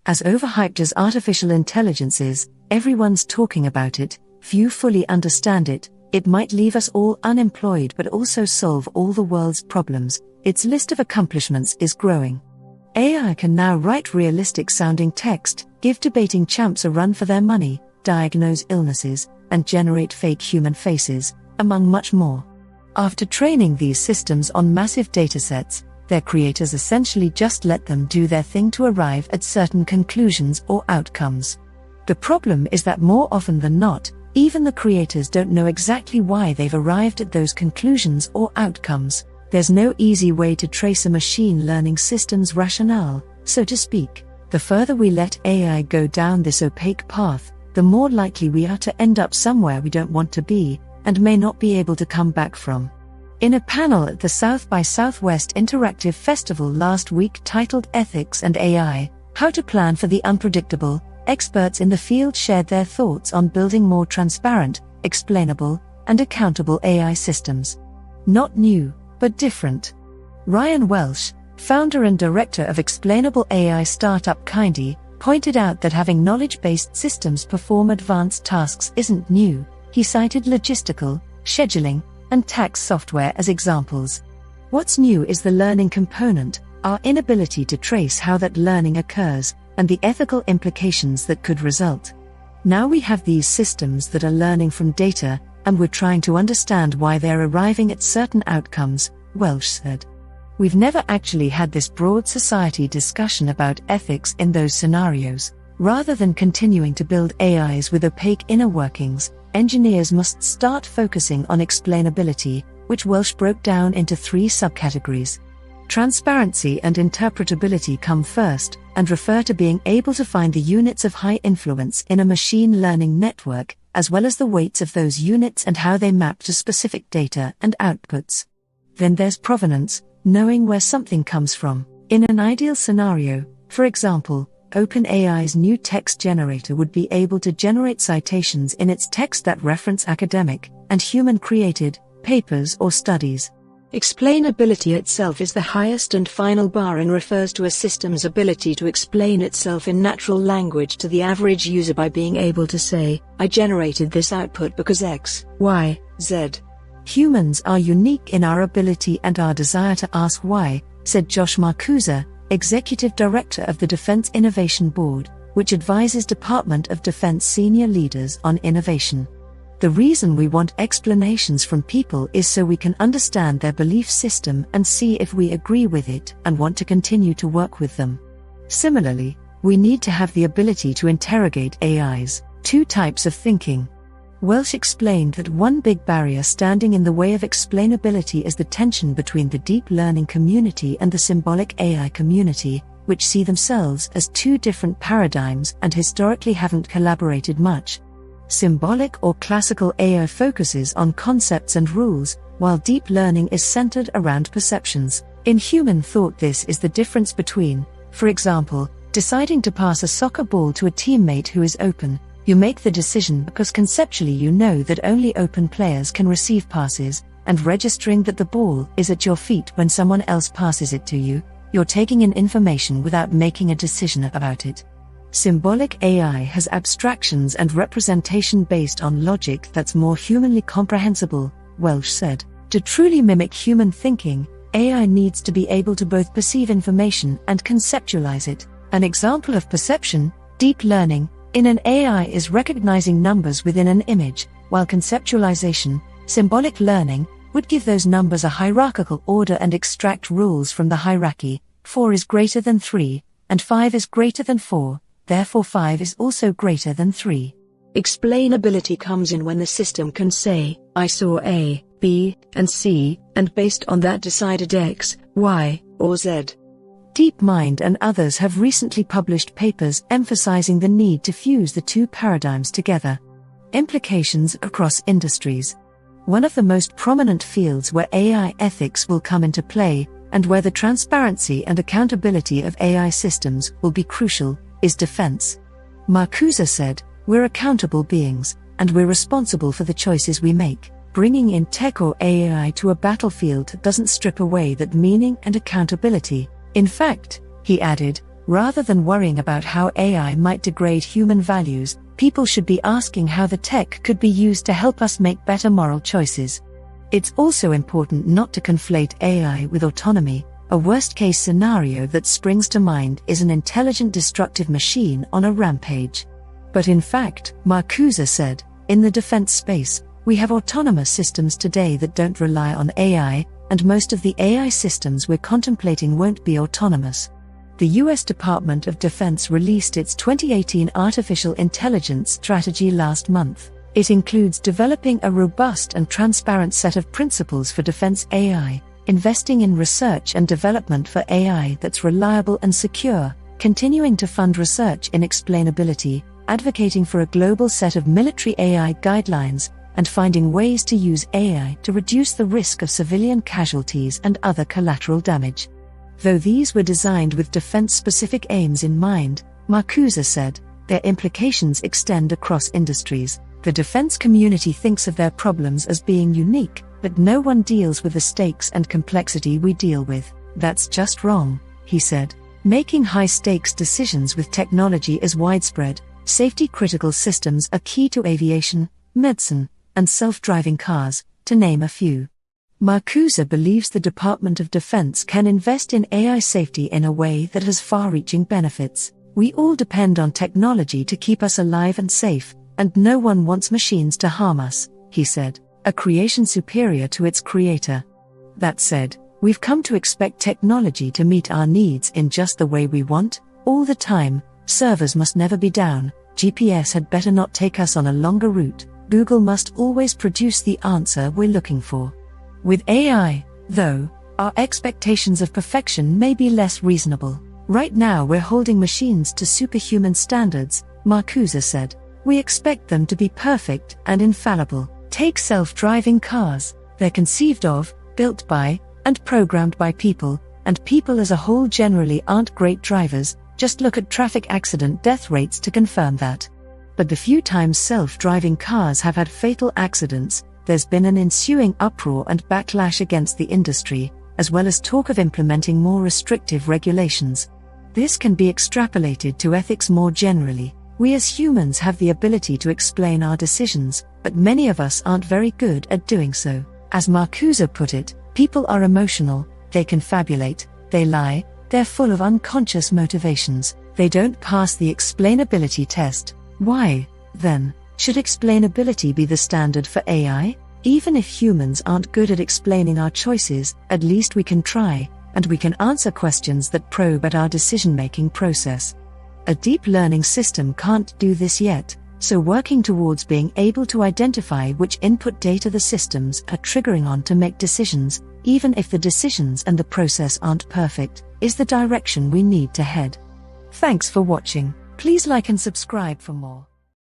As overhyped as artificial intelligence is, everyone's talking about it, few fully understand it. It might leave us all unemployed but also solve all the world's problems. Its list of accomplishments is growing. AI can now write realistic-sounding text, give debating champs a run for their money, diagnose illnesses, and generate fake human faces, among much more. After training these systems on massive datasets, their creators essentially just let them do their thing to arrive at certain conclusions or outcomes. The problem is that more often than not, even the creators don't know exactly why they've arrived at those conclusions or outcomes. There's no easy way to trace a machine learning system's rationale, so to speak. The further we let AI go down this opaque path, the more likely we are to end up somewhere we don't want to be, and may not be able to come back from. In a panel at the South by Southwest Interactive Festival last week titled Ethics and AI, How to Plan for the Unpredictable, experts in the field shared their thoughts on building more transparent, explainable, and accountable AI systems. Not new, but different. Ryan Welsh, founder and director of Explainable AI startup Kindy, pointed out that having knowledge-based systems perform advanced tasks isn't new. He cited logistical, scheduling, and tax software as examples. What's new is the learning component, our inability to trace how that learning occurs, and the ethical implications that could result. Now we have these systems that are learning from data, and we're trying to understand why they're arriving at certain outcomes, Welsh said. We've never actually had this broad society discussion about ethics in those scenarios. Rather than continuing to build AIs with opaque inner workings, engineers must start focusing on explainability, which Welsh broke down into 3 subcategories. Transparency and interpretability come first, and refer to being able to find the units of high influence in a machine learning network, as well as the weights of those units and how they map to specific data and outputs. Then there's provenance, knowing where something comes from. In an ideal scenario, for example, OpenAI's new text generator would be able to generate citations in its text that reference academic and human-created papers or studies. Explainability itself is the highest and final bar and refers to a system's ability to explain itself in natural language to the average user by being able to say, I generated this output because X, Y, Z. Humans are unique in our ability and our desire to ask why, said Josh Marcusa, Executive Director of the Defense Innovation Board, which advises Department of Defense senior leaders on innovation. The reason we want explanations from people is so we can understand their belief system and see if we agree with it and want to continue to work with them. Similarly, we need to have the ability to interrogate AIs. 2 types of thinking. Welsh explained that one big barrier standing in the way of explainability is the tension between the deep learning community and the symbolic AI community, which see themselves as 2 different paradigms and historically haven't collaborated much. Symbolic or classical AI focuses on concepts and rules, while deep learning is centered around perceptions. In human thought, this is the difference between, for example, deciding to pass a soccer ball to a teammate who is open. You make the decision because conceptually you know that only open players can receive passes, and registering that the ball is at your feet when someone else passes it to you. You're taking in information without making a decision about it. Symbolic AI has abstractions and representation based on logic that's more humanly comprehensible, Welsh said. To truly mimic human thinking, AI needs to be able to both perceive information and conceptualize it. An example of perception, deep learning, in an AI is recognizing numbers within an image, while conceptualization, symbolic learning, would give those numbers a hierarchical order and extract rules from the hierarchy. 4 is greater than 3, and 5 is greater than 4. Therefore 5 is also greater than 3. Explainability comes in when the system can say, I saw A, B, and C, and based on that decided X, Y, or Z. DeepMind and others have recently published papers emphasizing the need to fuse the 2 paradigms together. Implications across industries. One of the most prominent fields where AI ethics will come into play, and where the transparency and accountability of AI systems will be crucial, is defense. Marcusa said, we're accountable beings, and we're responsible for the choices we make. Bringing in tech or AI to a battlefield doesn't strip away that meaning and accountability. In fact, he added, Rather than worrying about how AI might degrade human values, people should be asking how the tech could be used to help us make better moral choices. It's also important not to conflate AI with autonomy. A worst-case scenario that springs to mind is an intelligent destructive machine on a rampage. But in fact, Marcuse said, in the defense space, we have autonomous systems today that don't rely on AI, and most of the AI systems we're contemplating won't be autonomous. The US Department of Defense released its 2018 Artificial Intelligence Strategy last month. It includes developing a robust and transparent set of principles for defense AI, investing in research and development for AI that's reliable and secure, continuing to fund research in explainability, advocating for a global set of military AI guidelines, and finding ways to use AI to reduce the risk of civilian casualties and other collateral damage. Though these were designed with defense-specific aims in mind, Marcuse said, their implications extend across industries. The defense community thinks of their problems as being unique, but no one deals with the stakes and complexity we deal with. That's just wrong, he said. Making high-stakes decisions with technology is widespread. Safety-critical systems are key to aviation, medicine, and self-driving cars, to name a few. Marcuse believes the Department of Defense can invest in AI safety in a way that has far-reaching benefits. We all depend on technology to keep us alive and safe, and no one wants machines to harm us, he said, a creation superior to its creator. That said, we've come to expect technology to meet our needs in just the way we want, all the time. Servers must never be down, GPS had better not take us on a longer route, Google must always produce the answer we're looking for. With AI, though, our expectations of perfection may be less reasonable. Right now we're holding machines to superhuman standards, Marcuse said. We expect them to be perfect and infallible. Take self-driving cars. They're conceived of, built by, and programmed by people, and people as a whole generally aren't great drivers. Just look at traffic accident death rates to confirm that. But the few times self-driving cars have had fatal accidents, there's been an ensuing uproar and backlash against the industry, as well as talk of implementing more restrictive regulations. This can be extrapolated to ethics more generally. We as humans have the ability to explain our decisions, but many of us aren't very good at doing so. As Marcuse put it, people are emotional, they confabulate, they lie, they're full of unconscious motivations, they don't pass the explainability test. Why, then, should explainability be the standard for AI? Even if humans aren't good at explaining our choices, at least we can try, and we can answer questions that probe at our decision-making process. A deep learning system can't do this yet, so working towards being able to identify which input data the systems are triggering on to make decisions, even if the decisions and the process aren't perfect, is the direction we need to head. Thanks for watching. Please like and subscribe for more.